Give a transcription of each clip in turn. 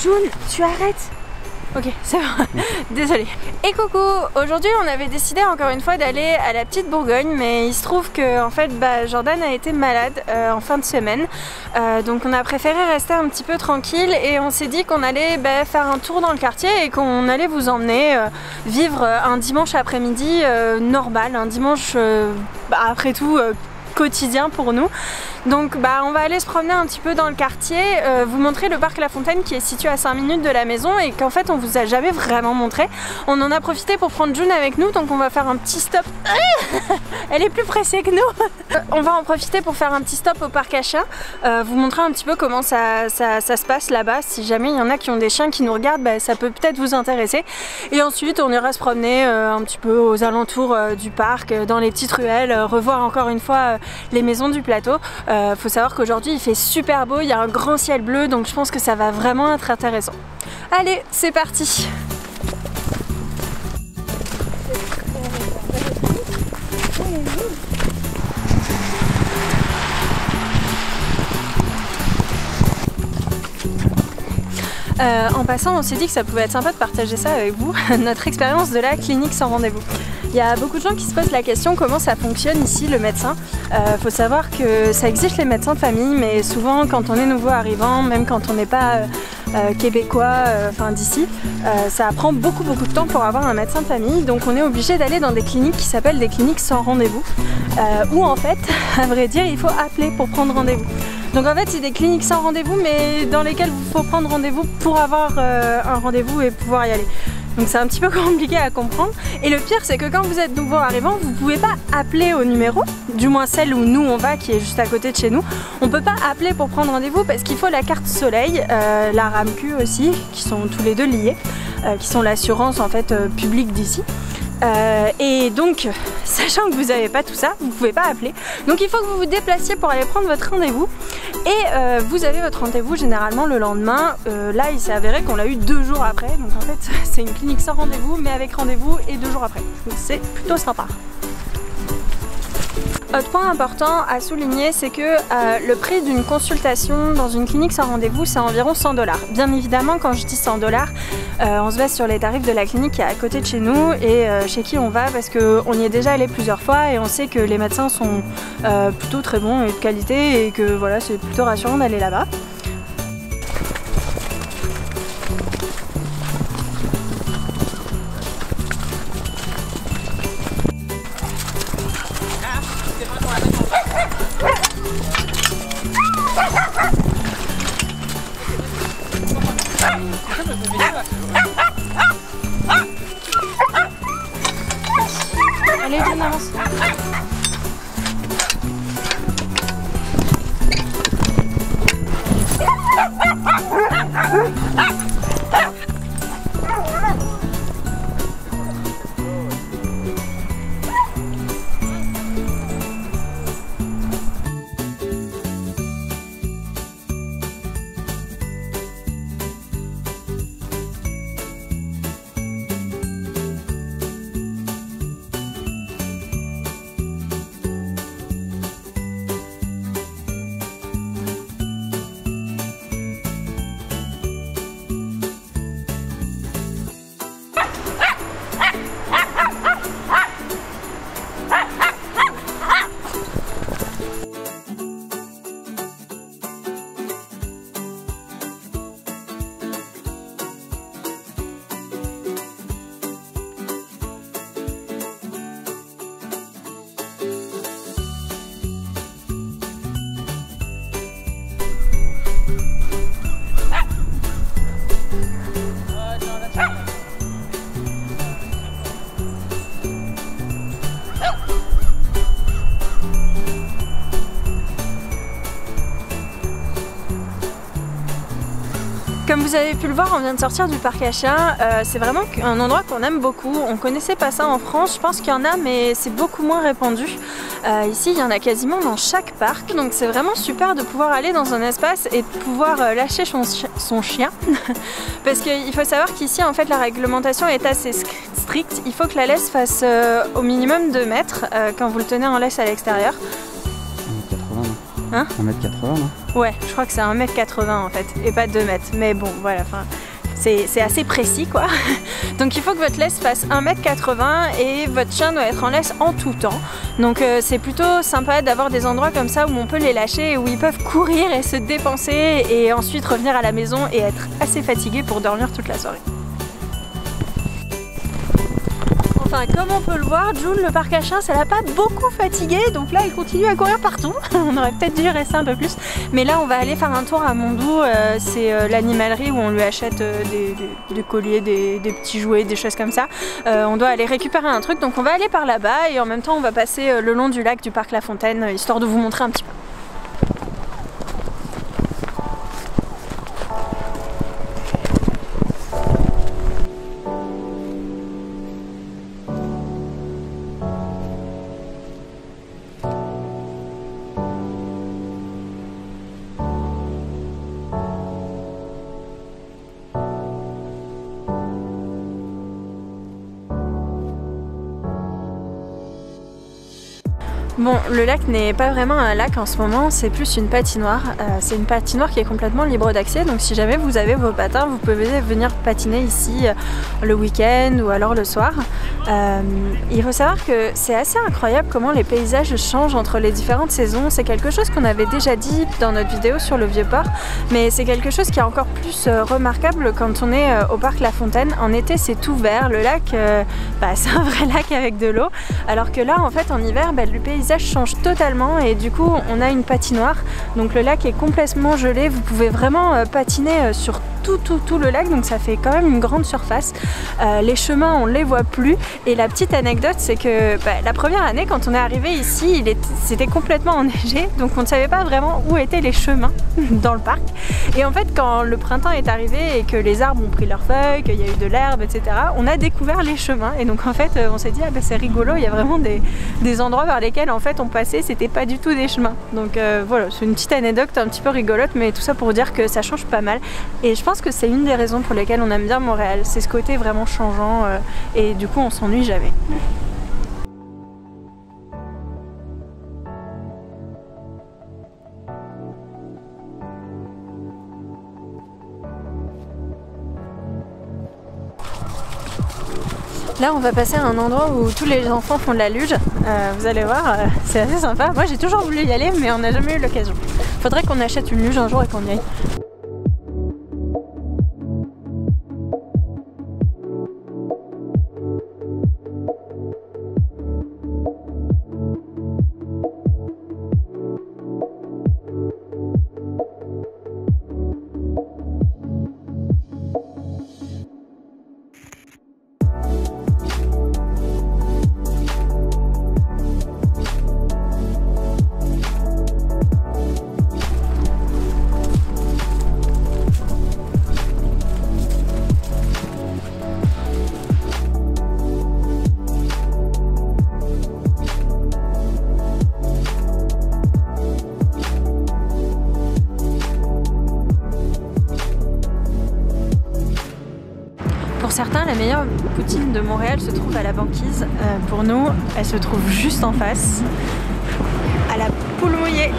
June, tu arrêtes? Ok, c'est bon, désolée. Et coucou, aujourd'hui on avait décidé encore une fois d'aller à la petite Bourgogne, mais il se trouve que en fait Jordan a été malade en fin de semaine, donc on a préféré rester un petit peu tranquille et on s'est dit qu'on allait faire un tour dans le quartier et qu'on allait vous emmener vivre un dimanche après-midi normal, un dimanche après tout quotidien pour nous. Donc on va aller se promener un petit peu dans le quartier, vous montrer le parc La Fontaine qui est situé à 5 minutes de la maison et qu'en fait on vous a jamais vraiment montré. On en a profité pour prendre June avec nous, donc on va faire un petit stop. Elle est plus pressée que nous. On va en profiter pour faire un petit stop au parc à chiens, vous montrer un petit peu comment ça se passe là-bas. Si jamais il y en a qui ont des chiens qui nous regardent, ça peut peut-être vous intéresser. Et ensuite on ira se promener un petit peu aux alentours du parc, dans les petites ruelles, revoir encore une fois les maisons du plateau. Faut savoir qu'aujourd'hui il fait super beau, il y a un grand ciel bleu, donc je pense que ça va vraiment être intéressant. Allez, c'est parti! En passant, on s'est dit que ça pouvait être sympa de partager ça avec vous, notre expérience de la clinique sans rendez-vous. Il y a beaucoup de gens qui se posent la question comment ça fonctionne ici le médecin. Faut savoir que ça existe les médecins de famille, mais souvent quand on est nouveau arrivant, même quand on n'est pas québécois, d'ici, ça prend beaucoup de temps pour avoir un médecin de famille, donc on est obligé d'aller dans des cliniques qui s'appellent des cliniques sans rendez-vous, où en fait, à vrai dire, il faut appeler pour prendre rendez-vous. Donc en fait c'est des cliniques sans rendez-vous mais dans lesquelles il faut prendre rendez-vous pour avoir un rendez-vous et pouvoir y aller. Donc c'est un petit peu compliqué à comprendre. Et le pire c'est que quand vous êtes nouveau arrivant, vous ne pouvez pas appeler au numéro, du moins celle où nous on va qui est juste à côté de chez nous. On ne peut pas appeler pour prendre rendez-vous parce qu'il faut la carte soleil, la RAMQ aussi, qui sont tous les deux liés, qui sont l'assurance en fait publique d'ici. Et donc, sachant que vous n'avez pas tout ça, vous ne pouvez pas appeler. Donc il faut que vous vous déplaciez pour aller prendre votre rendez-vous. Et vous avez votre rendez-vous généralement le lendemain. Là, il s'est avéré qu'on l'a eu 2 jours après. Donc en fait, c'est une clinique sans rendez-vous, mais avec rendez-vous et 2 jours après. Donc c'est plutôt sympa. Autre point important à souligner, c'est que le prix d'une consultation dans une clinique sans rendez-vous, c'est environ 100 $. Bien évidemment, quand je dis 100 $, on se base sur les tarifs de la clinique qui est à côté de chez nous et chez qui on va parce qu'on y est déjà allé plusieurs fois et on sait que les médecins sont plutôt très bons et de qualité et que voilà, c'est plutôt rassurant d'aller là-bas. Allez, June, avance. Comme vous avez pu le voir, on vient de sortir du parc à chiens. C'est vraiment un endroit qu'on aime beaucoup. On connaissait pas ça en France, je pense qu'il y en a, mais c'est beaucoup moins répandu. Ici, il y en a quasiment dans chaque parc. Donc c'est vraiment super de pouvoir aller dans un espace et de pouvoir lâcher son chien. Parce qu'il faut savoir qu'ici, en fait, la réglementation est assez stricte. Il faut que la laisse fasse au minimum 2 mètres quand vous le tenez en laisse à l'extérieur. 1m80, non? Hein? 1m80, non? Ouais, je crois que c'est 1,80 m en fait, et pas 2 mètres. Mais bon, voilà, enfin, c'est assez précis quoi. Donc il faut que votre laisse fasse 1,80 m et votre chien doit être en laisse en tout temps. Donc c'est plutôt sympa d'avoir des endroits comme ça où on peut les lâcher et où ils peuvent courir et se dépenser et ensuite revenir à la maison et être assez fatigués pour dormir toute la soirée. Enfin, comme on peut le voir, June, le parc à chiens, ça l'a pas beaucoup fatiguée, donc là elle continue à courir partout. On aurait peut-être dû rester un peu plus, mais là on va aller faire un tour à Mondou, c'est l'animalerie où on lui achète des colliers, des petits jouets, des choses comme ça. On doit aller récupérer un truc, donc on va aller par là-bas et en même temps on va passer le long du lac du parc La Fontaine, histoire de vous montrer un petit peu. Bon, le lac n'est pas vraiment un lac en ce moment, c'est plus une patinoire. C'est une patinoire qui est complètement libre d'accès, donc si jamais vous avez vos patins, vous pouvez venir patiner ici le week-end ou alors le soir. Il faut savoir que c'est assez incroyable comment les paysages changent entre les différentes saisons. C'est quelque chose qu'on avait déjà dit dans notre vidéo sur le Vieux-Port, mais c'est quelque chose qui est encore plus remarquable quand on est au parc La Fontaine. En été, c'est tout vert, le lac, c'est un vrai lac avec de l'eau, alors que là, en fait, en hiver, le paysage change totalement et du coup on a une patinoire, donc le lac est complètement gelé, vous pouvez vraiment patiner sur tout le lac, donc ça fait quand même une grande surface. Les chemins on les voit plus et la petite anecdote c'est que la première année quand on est arrivé ici c'était complètement enneigé, donc on ne savait pas vraiment où étaient les chemins dans le parc, et en fait quand le printemps est arrivé et que les arbres ont pris leurs feuilles, qu'il y a eu de l'herbe, etc., on a découvert les chemins et donc en fait on s'est dit c'est rigolo, il y a vraiment des endroits par lesquels en fait on passait, c'était pas du tout des chemins. Donc voilà, c'est une petite anecdote un petit peu rigolote, mais tout ça pour dire que ça change pas mal et je pense que c'est une des raisons pour lesquelles on aime bien Montréal, c'est ce côté vraiment changeant et du coup on s'ennuie jamais. Là on va passer à un endroit où tous les enfants font de la luge, vous allez voir, c'est assez sympa. Moi j'ai toujours voulu y aller mais on n'a jamais eu l'occasion. Faudrait qu'on achète une luge un jour et qu'on y aille. Pour certains, la meilleure poutine de Montréal se trouve à la banquise. Pour nous, elle se trouve juste en face, à la Poule Mouillée.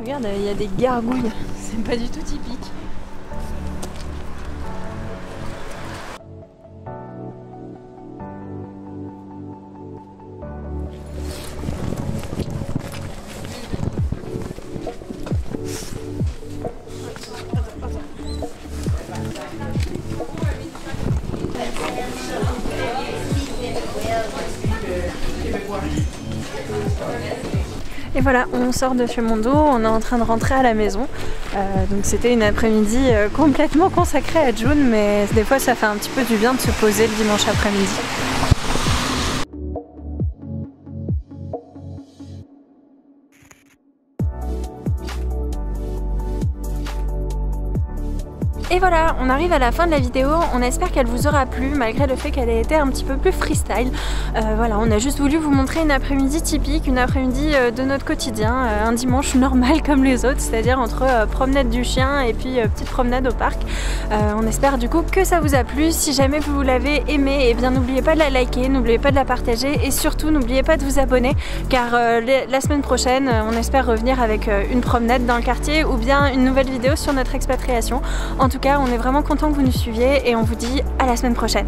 Regarde, il y a des gargouilles, c'est pas du tout typique. Et voilà, on sort de chez Mondou, on est en train de rentrer à la maison. Donc c'était une après-midi complètement consacrée à June, mais des fois ça fait un petit peu du bien de se poser le dimanche après-midi. Et voilà, on arrive à la fin de la vidéo, on espère qu'elle vous aura plu malgré le fait qu'elle ait été un petit peu plus freestyle. Voilà, on a juste voulu vous montrer une après-midi typique, une après-midi de notre quotidien, un dimanche normal comme les autres, c'est-à-dire entre promenade du chien et puis petite promenade au parc. On espère du coup que ça vous a plu. Si jamais vous l'avez aimé, eh bien n'oubliez pas de la liker, n'oubliez pas de la partager et surtout n'oubliez pas de vous abonner car la semaine prochaine on espère revenir avec une promenade dans le quartier ou bien une nouvelle vidéo sur notre expatriation. En tout cas, on est vraiment content que vous nous suiviez et on vous dit à la semaine prochaine.